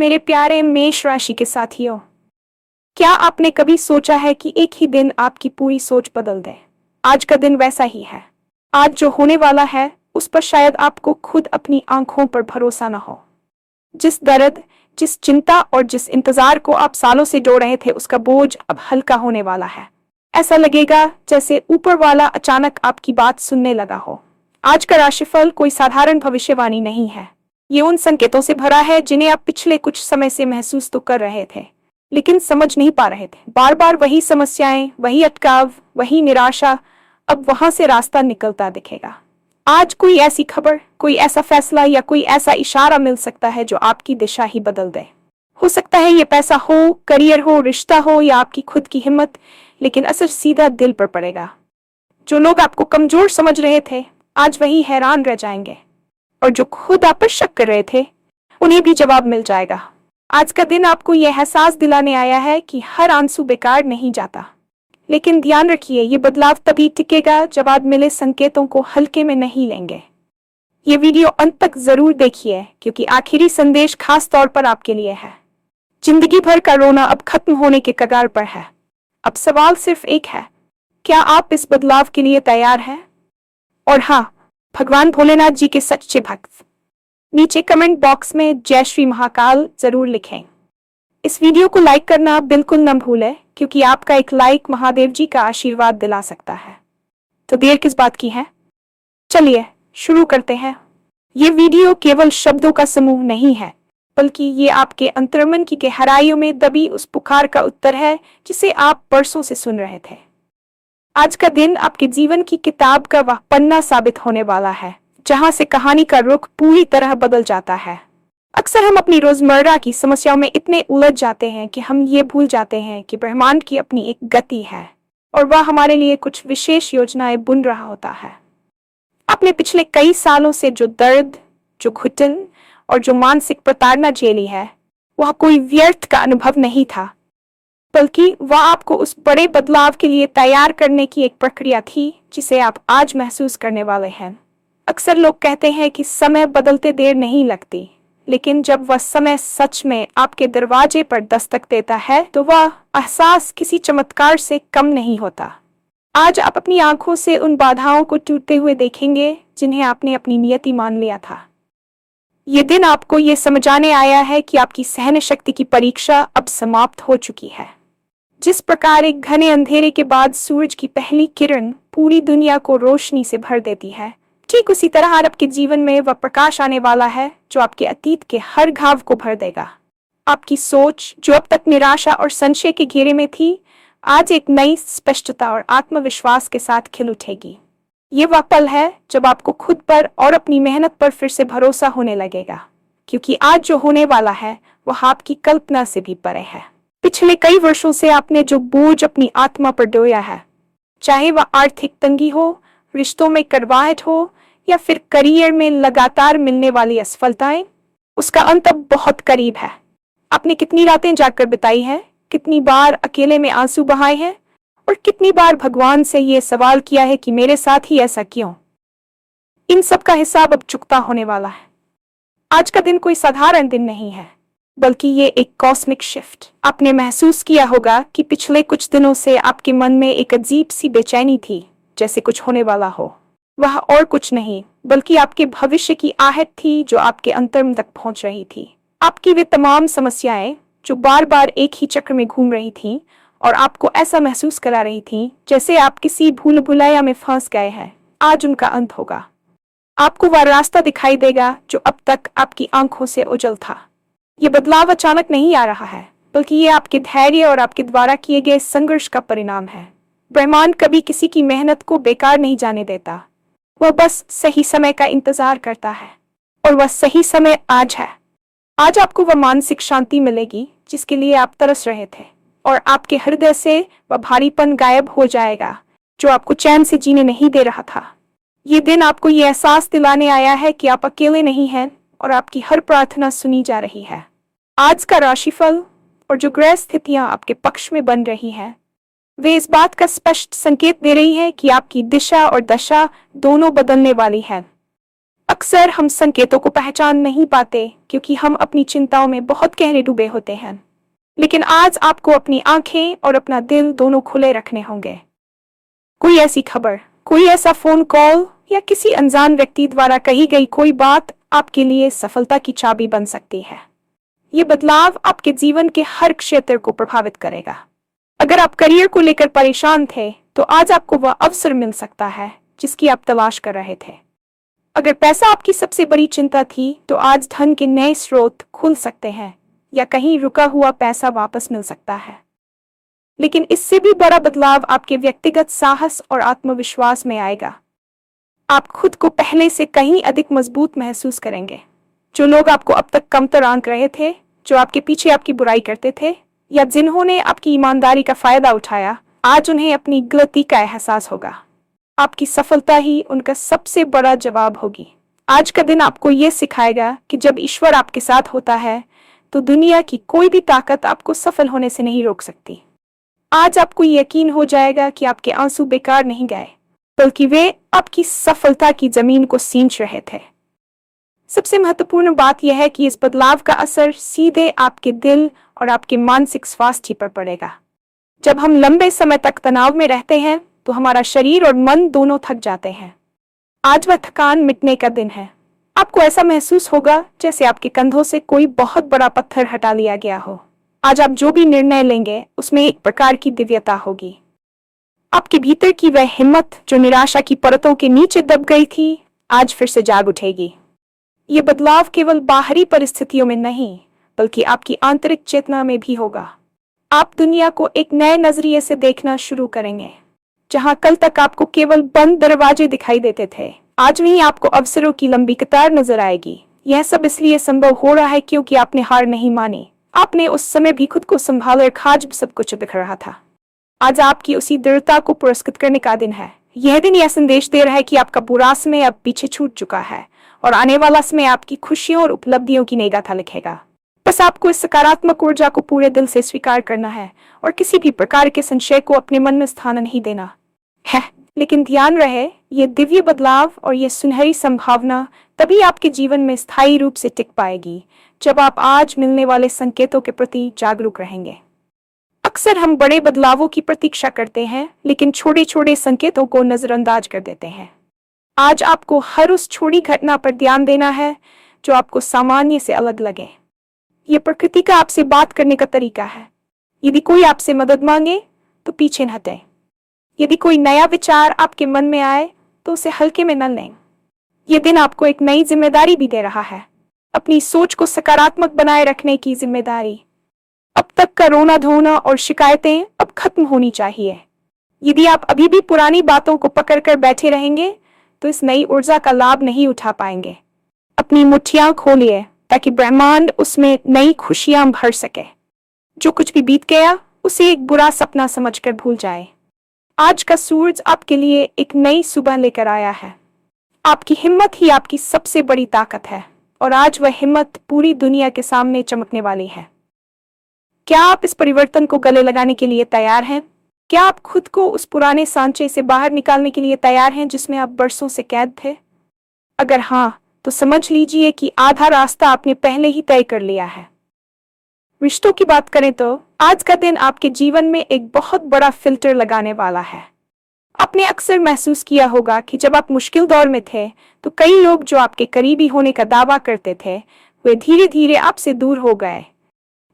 मेरे प्यारे मेष राशि के साथियों, क्या आपने कभी सोचा है कि एक ही दिन आपकी पूरी सोच बदल दे? आज का दिन वैसा ही है। आज जो होने वाला है उस पर शायद आपको खुद अपनी आंखों पर भरोसा न हो। जिस दर्द, जिस चिंता और जिस इंतजार को आप सालों से डो रहे थे, उसका बोझ अब हल्का होने वाला है। ऐसा लगेगा जैसे ऊपर वाला अचानक आपकी बात सुनने लगा हो। आज का राशिफल कोई साधारण भविष्यवाणी नहीं है। ये उन संकेतों से भरा है जिन्हें आप पिछले कुछ समय से महसूस तो कर रहे थे, लेकिन समझ नहीं पा रहे थे। बार बार वही समस्याएं, वही अटकाव, वही निराशा। अब वहां से रास्ता निकलता दिखेगा। आज कोई ऐसी खबर, कोई ऐसा फैसला या कोई ऐसा इशारा मिल सकता है जो आपकी दिशा ही बदल दे। हो सकता है ये पैसा हो, करियर हो, रिश्ता हो या आपकी खुद की हिम्मत, लेकिन असर सीधा दिल पर पड़ेगा। जो लोग आपको कमजोर समझ रहे थे, आज वही हैरान रह जाएंगे, और जो खुद आप पर शक कर रहे थे, उन्हें भी जवाब मिल जाएगा। आज का दिन आपको यह एहसास दिलाने आया है कि हर आंसू बेकार नहीं जाता, लेकिन ध्यान रखिए, ये बदलाव तभी टिकेगा जब आप मिले संकेतों को हल्के में नहीं लेंगे। ये वीडियो अंत तक जरूर देखिए, क्योंकि आखिरी संदेश खास तौर पर आपके लिए है। जिंदगी भर का रोना अब खत्म होने के कगार पर है। अब सवाल सिर्फ एक है, क्या आप इस बदलाव के लिए तैयार हैं? और हाँ, भगवान भोलेनाथ जी के सच्चे भक्त नीचे कमेंट बॉक्स में जय श्री महाकाल जरूर लिखें। इस वीडियो को लाइक करना बिल्कुल न भूलें, क्योंकि आपका एक लाइक महादेव जी का आशीर्वाद दिला सकता है। तो देर किस बात की है, चलिए शुरू करते हैं। ये वीडियो केवल शब्दों का समूह नहीं है, बल्कि ये आपके अंतर्मन की गहराइयों में दबी उस पुकार का उत्तर है जिसे आप बरसों से सुन रहे थे। आज का दिन आपके जीवन की किताब का वह पन्ना साबित होने वाला है जहां से कहानी का रुख पूरी तरह बदल जाता है। अक्सर हम अपनी रोजमर्रा की समस्याओं में इतने उलझ जाते हैं कि हम ये भूल जाते हैं कि ब्रह्मांड की अपनी एक गति है और वह हमारे लिए कुछ विशेष योजनाएं बुन रहा होता है। आपने पिछले कई सालों से जो दर्द, जो घुटन और जो मानसिक प्रताड़ना झेली है, वह कोई व्यर्थ का अनुभव नहीं था, बल्कि वह आपको उस बड़े बदलाव के लिए तैयार करने की एक प्रक्रिया थी जिसे आप आज महसूस करने वाले हैं। अक्सर लोग कहते हैं कि समय बदलते देर नहीं लगती, लेकिन जब वह समय सच में आपके दरवाजे पर दस्तक देता है तो वह एहसास किसी चमत्कार से कम नहीं होता। आज आप अपनी आंखों से उन बाधाओं को टूटते हुए देखेंगे जिन्हें आपने अपनी नियति मान लिया था। ये दिन आपको ये समझाने आया है कि आपकी सहन शक्ति की परीक्षा अब समाप्त हो चुकी है। जिस प्रकार एक घने अंधेरे के बाद सूरज की पहली किरण पूरी दुनिया को रोशनी से भर देती है, ठीक उसी तरह आपके जीवन में वह प्रकाश आने वाला है जो आपके अतीत के हर घाव को भर देगा। आपकी सोच, जो अब तक निराशा और संशय के घेरे में थी, आज एक नई स्पष्टता और आत्मविश्वास के साथ खिल उठेगी। ये वह पल है जब आपको खुद पर और अपनी मेहनत पर फिर से भरोसा होने लगेगा, क्योंकि आज जो होने वाला है वह आपकी कल्पना से भी परे है। पिछले कई वर्षों से आपने जो बोझ अपनी आत्मा पर ढोया है, चाहे वह आर्थिक तंगी हो, रिश्तों में कड़वाहट हो या फिर करियर में लगातार मिलने वाली असफलताएं, उसका अंत अब बहुत करीब है। आपने कितनी रातें जागकर बिताई हैं, कितनी बार अकेले में आंसू बहाए हैं और कितनी बार भगवान से ये सवाल किया है कि मेरे साथ ही ऐसा क्यों। इन सब का हिसाब अब चुकता होने वाला है। आज का दिन कोई साधारण दिन नहीं है, बल्कि ये एक कॉस्मिक शिफ्ट। आपने महसूस किया होगा कि पिछले कुछ दिनों से आपके मन में एक अजीब सी बेचैनी थी, जैसे कुछ होने वाला हो। वह और कुछ नहीं, बल्कि आपके भविष्य की आहट थी जो आपके अंतर्मन तक पहुंच रही थी। आपकी वे तमाम समस्याएं जो बार बार एक ही चक्र में घूम रही थीं और आपको ऐसा महसूस करा रही थीं जैसे आप किसी भूल भुलैया में फंस गए हैं, आज उनका अंत होगा। आपको वह रास्ता दिखाई देगा जो अब तक आपकी आंखों से ओझल था। ये बदलाव अचानक नहीं आ रहा है, बल्कि ये आपके धैर्य और आपके द्वारा किए गए संघर्ष का परिणाम है। ब्रह्मांड कभी किसी की मेहनत को बेकार नहीं जाने देता। वह बस सही समय का इंतजार करता है, और वह सही समय आज है। आज आपको वह मानसिक शांति मिलेगी जिसके लिए आप तरस रहे थे, और आपके हृदय से वह भारीपन गायब हो जाएगा जो आपको चैन से जीने नहीं दे रहा था। ये दिन आपको ये एहसास दिलाने आया है कि आप अकेले नहीं हैं और आपकी हर प्रार्थना सुनी जा रही है। आज का राशिफल और जो ग्रह स्थितियां आपके पक्ष में बन रही हैं, वे इस बात का स्पष्ट संकेत दे रही हैं कि आपकी दिशा और दशा दोनों बदलने वाली हैं। अक्सर हम संकेतों को पहचान नहीं पाते क्योंकि हम अपनी चिंताओं में बहुत गहरे डूबे होते हैं। लेकिन आज आपको अपनी आंखें और अपना दिल दोनों खुले रखने होंगे। कोई ऐसी खबर, कोई ऐसा फोन कॉल या किसी अनजान व्यक्ति द्वारा कही गई कोई बात आपके लिए सफलता की चाबी बन सकती है। ये बदलाव आपके जीवन के हर क्षेत्र को प्रभावित करेगा। अगर आप करियर को लेकर परेशान थे, तो आज आपको वह अवसर मिल सकता है जिसकी आप तलाश कर रहे थे। अगर पैसा आपकी सबसे बड़ी चिंता थी, तो आज धन के नए स्रोत खुल सकते हैं या कहीं रुका हुआ पैसा वापस मिल सकता है। लेकिन इससे भी बड़ा बदलाव आपके व्यक्तिगत साहस और आत्मविश्वास में आएगा। आप खुद को पहले से कहीं अधिक मजबूत महसूस करेंगे। जो लोग आपको अब तक कमतर आंक रहे थे, जो आपके पीछे आपकी बुराई करते थे या जिन्होंने आपकी ईमानदारी का फायदा उठाया, आज उन्हें अपनी गलती का एहसास होगा। आपकी सफलता ही उनका सबसे बड़ा जवाब होगी। आज का दिन आपको यह सिखाएगा कि जब ईश्वर आपके साथ होता है, तो दुनिया की कोई भी ताकत आपको सफल होने से नहीं रोक सकती। आज आपको यकीन हो जाएगा कि आपके आंसू बेकार नहीं गए, बल्कि वे आपकी सफलता की जमीन को सींच रहे थे। सबसे महत्वपूर्ण बात यह है कि इस बदलाव का असर सीधे आपके दिल और आपके मानसिक स्वास्थ्य पर पड़ेगा। जब हम लंबे समय तक तनाव में रहते हैं, तो हमारा शरीर और मन दोनों थक जाते हैं। आज वह थकान मिटने का दिन है। आपको ऐसा महसूस होगा जैसे आपके कंधों से कोई बहुत बड़ा पत्थर हटा लिया गया हो। आज आप जो भी निर्णय लेंगे, उसमें एक प्रकार की दिव्यता होगी। आपके भीतर की वह हिम्मत जो निराशा की परतों के नीचे दब गई थी, आज फिर से जाग उठेगी। ये बदलाव केवल बाहरी परिस्थितियों में नहीं, बल्कि आपकी आंतरिक चेतना में भी होगा। आप दुनिया को एक नए नजरिए से देखना शुरू करेंगे। जहां कल तक आपको केवल बंद दरवाजे दिखाई देते थे, आज वहीं आपको अवसरों की लंबी कतार नजर आएगी। यह सब इसलिए संभव हो रहा है क्योंकि आपने हार नहीं मानी। आपने उस समय भी खुद को संभाले और आज सब कुछ दिख रहा था। आज आपकी उसी दृढ़ता को पुरस्कृत करने का दिन है। यह दिन यह संदेश दे रहा है कि आपका बुरा समय अब पीछे छूट चुका है और आने वाला समय आपकी खुशियों और उपलब्धियों की नई गाथा लिखेगा। बस आपको इस सकारात्मक ऊर्जा को पूरे दिल से स्वीकार करना है और किसी भी प्रकार के संशय को अपने मन में स्थान नहीं देना है। लेकिन ध्यान रहे, ये दिव्य बदलाव और ये सुनहरी संभावना तभी आपके जीवन में स्थायी रूप से टिक पाएगी जब आप आज मिलने वाले संकेतों के प्रति जागरूक रहेंगे। अक्सर हम बड़े बदलावों की प्रतीक्षा करते हैं, लेकिन छोटे छोटे संकेतों को नजरअंदाज कर देते हैं। आज आपको हर उस छोटी घटना पर ध्यान देना है जो आपको सामान्य से अलग लगे। ये प्रकृति का आपसे बात करने का तरीका है। यदि कोई आपसे मदद मांगे, तो पीछे न हटें। यदि कोई नया विचार आपके मन में आए, तो उसे हल्के में न लें। यह दिन आपको एक नई जिम्मेदारी भी दे रहा है, अपनी सोच को सकारात्मक बनाए रखने की जिम्मेदारी। अब तक का रोना धोना और शिकायतें अब खत्म होनी चाहिए। यदि आप अभी भी पुरानी बातों को पकड़कर बैठे रहेंगे, तो इस नई ऊर्जा का लाभ नहीं उठा पाएंगे। अपनी मुट्ठियां खोलिए ताकि ब्रह्मांड उसमें नई खुशियां भर सके। जो कुछ भी बीत गया, उसे एक बुरा सपना समझकर भूल जाए। आज का सूरज आपके लिए एक नई सुबह लेकर आया है। आपकी हिम्मत ही आपकी सबसे बड़ी ताकत है और आज वह हिम्मत पूरी दुनिया के सामने चमकने वाली है। क्या आप इस परिवर्तन को गले लगाने के लिए तैयार हैं? क्या आप खुद को उस पुराने सांचे से बाहर निकालने के लिए तैयार हैं जिसमें आप बरसों से कैद थे? अगर हाँ, तो समझ लीजिए कि आधा रास्ता आपने पहले ही तय कर लिया है। रिश्तों की बात करें तो आज का दिन आपके जीवन में एक बहुत बड़ा फिल्टर लगाने वाला है। आपने अक्सर महसूस किया होगा कि जब आप मुश्किल दौर में थे, तो कई लोग जो आपके करीबी होने का दावा करते थे, वे धीरे धीरे आपसे दूर हो गए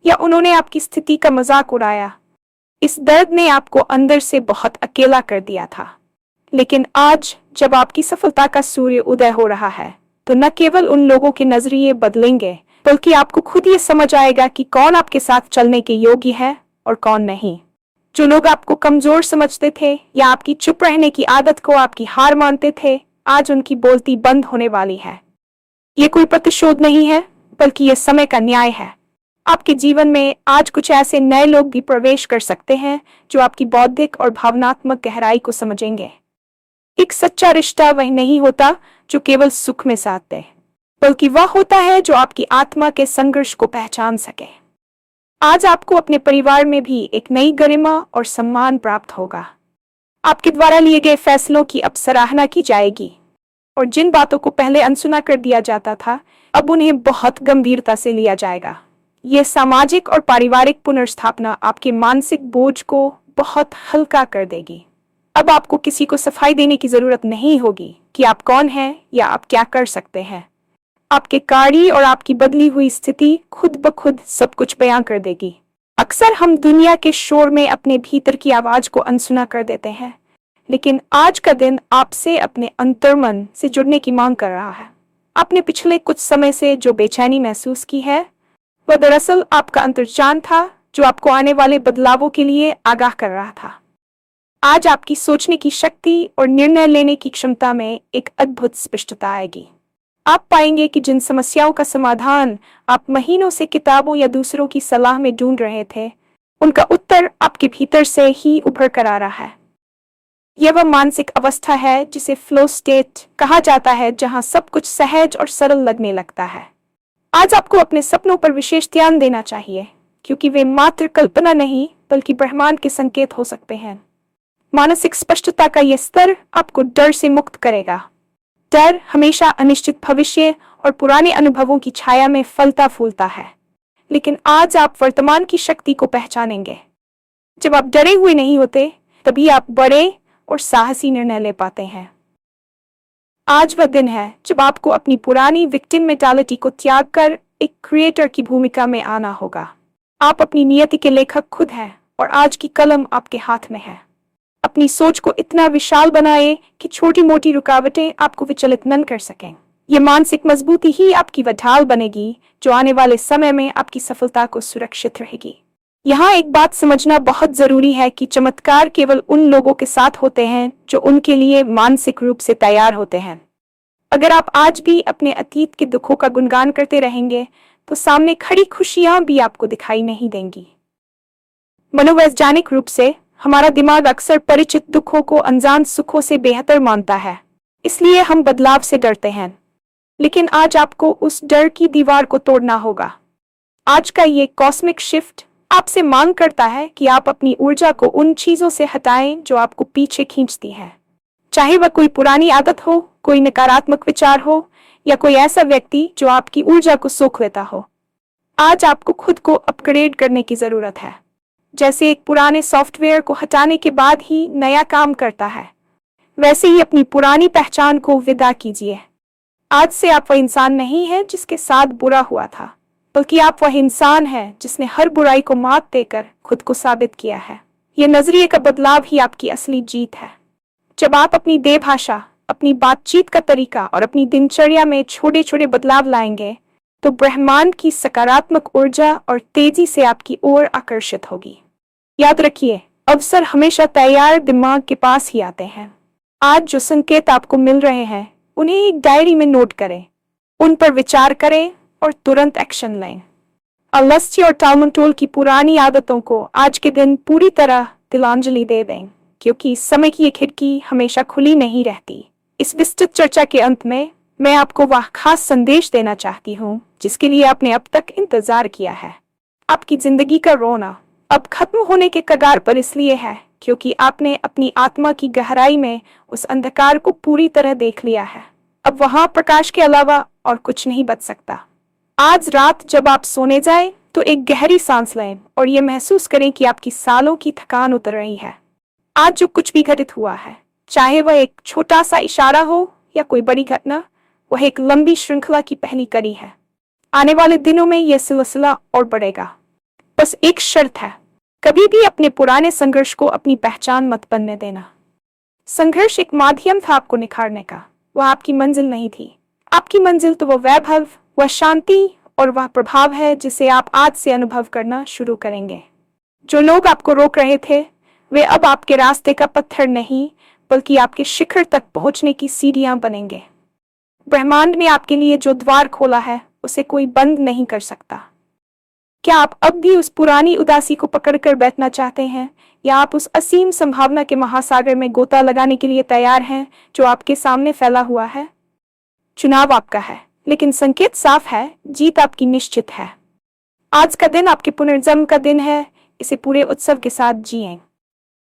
या उन्होंने आपकी स्थिति का मजाक उड़ाया। इस दर्द ने आपको अंदर से बहुत अकेला कर दिया था। लेकिन आज जब आपकी सफलता का सूर्य उदय हो रहा है, तो न केवल उन लोगों के नजरिए बदलेंगे, बल्कि आपको खुद ये समझ आएगा कि कौन आपके साथ चलने के योग्य है और कौन नहीं। जो लोग आपको कमजोर समझते थे या आपकी चुप रहने की आदत को आपकी हार मानते थे, आज उनकी बोलती बंद होने वाली है। ये कोई प्रतिशोध नहीं है, बल्कि ये समय का न्याय है। आपके जीवन में आज कुछ ऐसे नए लोग भी प्रवेश कर सकते हैं जो आपकी बौद्धिक और भावनात्मक गहराई को समझेंगे। एक सच्चा रिश्ता वह नहीं होता जो केवल सुख में साथ दे, बल्कि वह होता है जो आपकी आत्मा के संघर्ष को पहचान सके। आज आपको अपने परिवार में भी एक नई गरिमा और सम्मान प्राप्त होगा। आपके द्वारा लिए गए फैसलों की अब सराहना की जाएगी। और जिन बातों को पहले अनसुना कर दिया जाता था, अब उन्हें बहुत गंभीरता से लिया जाएगा। यह सामाजिक और पारिवारिक पुनर्स्थापना आपके मानसिक बोझ को बहुत हल्का कर देगी। अब आपको किसी को सफाई देने की जरूरत नहीं होगी कि आप कौन हैं या आप क्या कर सकते हैं। आपके कार्य और आपकी बदली हुई स्थिति खुद ब खुद सब कुछ बयां कर देगी। अक्सर हम दुनिया के शोर में अपने भीतर की आवाज को अनसुना कर देते हैं, लेकिन आज का दिन आपसे अपने अंतर्मन से जुड़ने की मांग कर रहा है। आपने पिछले कुछ समय से जो बेचैनी महसूस की है, वह दरअसल आपका अंतर्ज्ञान था जो आपको आने वाले बदलावों के लिए आगाह कर रहा था। आज आपकी सोचने की शक्ति और निर्णय लेने की क्षमता में एक अद्भुत स्पष्टता आएगी। आप पाएंगे कि जिन समस्याओं का समाधान आप महीनों से किताबों या दूसरों की सलाह में ढूंढ रहे थे, उनका उत्तर आपके भीतर से ही उभर कर आ रहा है। यह वह मानसिक अवस्था है जिसे फ्लो स्टेट कहा जाता है, जहां सब कुछ सहज और सरल लगने लगता है। आज आपको अपने सपनों पर विशेष ध्यान देना चाहिए, क्योंकि वे मात्र कल्पना नहीं बल्कि ब्रह्मांड के संकेत हो सकते हैं। मानसिक स्पष्टता का यह स्तर आपको डर से मुक्त करेगा। डर हमेशा अनिश्चित भविष्य और पुराने अनुभवों की छाया में फलता फूलता है, लेकिन आज आप वर्तमान की शक्ति को पहचानेंगे। जब आप डरे हुए नहीं होते, तभी आप बड़े और साहसी निर्णय ले पाते हैं। आज वह दिन है जब आपको अपनी पुरानी विक्टिम मेंटालिटी को त्याग कर एक क्रिएटर की भूमिका में आना होगा। आप अपनी नियति के लेखक खुद हैं और आज की कलम आपके हाथ में है। अपनी सोच को इतना विशाल बनाए कि छोटी मोटी रुकावटें आपको विचलित न कर सकें। ये मानसिक मजबूती ही आपकी वह ढाल बनेगी जो आने वाले समय में आपकी सफलता को सुरक्षित रहेगी। यहाँ एक बात समझना बहुत जरूरी है कि चमत्कार केवल उन लोगों के साथ होते हैं जो उनके लिए मानसिक रूप से तैयार होते हैं। अगर आप आज भी अपने अतीत के दुखों का गुणगान करते रहेंगे, तो सामने खड़ी खुशियां भी आपको दिखाई नहीं देंगी। मनोवैज्ञानिक रूप से हमारा दिमाग अक्सर परिचित दुखों को अनजान सुखों से बेहतर मानता है, इसलिए हम बदलाव से डरते हैं। लेकिन आज आपको उस डर की दीवार को तोड़ना होगा। आज का ये कॉस्मिक शिफ्ट आपसे मांग करता है कि आप अपनी ऊर्जा को उन चीजों से हटाएं जो आपको पीछे खींचती हैं। चाहे वह कोई पुरानी आदत हो, कोई नकारात्मक विचार हो, या कोई ऐसा व्यक्ति जो आपकी ऊर्जा को सोख लेता हो। आज आपको खुद को अपग्रेड करने की जरूरत है। जैसे एक पुराने सॉफ्टवेयर को हटाने के बाद ही नया काम करता है, वैसे ही अपनी पुरानी पहचान को विदा कीजिए। आज से आप वह इंसान नहीं है जिसके साथ बुरा हुआ था, बल्कि आप वह इंसान है जिसने हर बुराई को मात देकर खुद को साबित किया है। यह नजरिए का बदलाव ही आपकी असली जीत है। जब आप अपनी देह भाषा, अपनी बातचीत का तरीका और अपनी दिनचर्या में छोटे छोटे बदलाव लाएंगे, तो ब्रह्मांड की सकारात्मक ऊर्जा और तेजी से आपकी ओर आकर्षित होगी। याद रखिए, अवसर हमेशा तैयार दिमाग के पास ही आते हैं। आज जो संकेत आपको मिल रहे हैं, उन्हें एक डायरी में नोट करें, उन पर विचार करें और तुरंत एक्शन लें। आलस्य और टालमटोल की पुरानी आदतों को आज के दिन पूरी तरह तिलांजलि दे दें, क्योंकि समय की ये खिड़की हमेशा खुली नहीं रहती। इस विस्तृत चर्चा के अंत में मैं आपको वह खास संदेश देना चाहती हूँ जिसके लिए आपने अब तक इंतजार किया है। आपकी जिंदगी का रोना अब खत्म होने के कगार पर इसलिए है क्योंकि आपने अपनी आत्मा की गहराई में उस अंधकार को पूरी तरह देख लिया है। अब वहां प्रकाश के अलावा और कुछ नहीं बच सकता। आज रात जब आप सोने जाएं, तो एक गहरी सांस लें और ये महसूस करें कि आपकी सालों की थकान उतर रही है। आज जो कुछ भी घटित हुआ है, चाहे वह एक छोटा सा इशारा हो या कोई बड़ी घटना, वह एक लंबी श्रृंखला की पहली कड़ी है। आने वाले दिनों में यह सिलसिला और बढ़ेगा। बस एक शर्त है, कभी भी अपने पुराने संघर्ष को अपनी पहचान मत बनने देना। संघर्ष एक माध्यम था आपको निखारने का, वह आपकी मंजिल नहीं थी। आपकी मंजिल तो वह वैभव, वह शांति और वह प्रभाव है जिसे आप आज से अनुभव करना शुरू करेंगे। जो लोग आपको रोक रहे थे, वे अब आपके रास्ते का पत्थर नहीं बल्कि आपके शिखर तक पहुंचने की सीढ़ियां बनेंगे। ब्रह्मांड ने आपके लिए जो द्वार खोला है, उसे कोई बंद नहीं कर सकता। क्या आप अब भी उस पुरानी उदासी को पकड़कर बैठना चाहते हैं, या आप उस असीम संभावना के महासागर में गोता लगाने के लिए तैयार हैं जो आपके सामने फैला हुआ है? चुनाव आपका है, लेकिन संकेत साफ है, जीत आपकी निश्चित है। आज का दिन आपके पुनर्जन्म का दिन है, इसे पूरे उत्सव के साथ जिएं।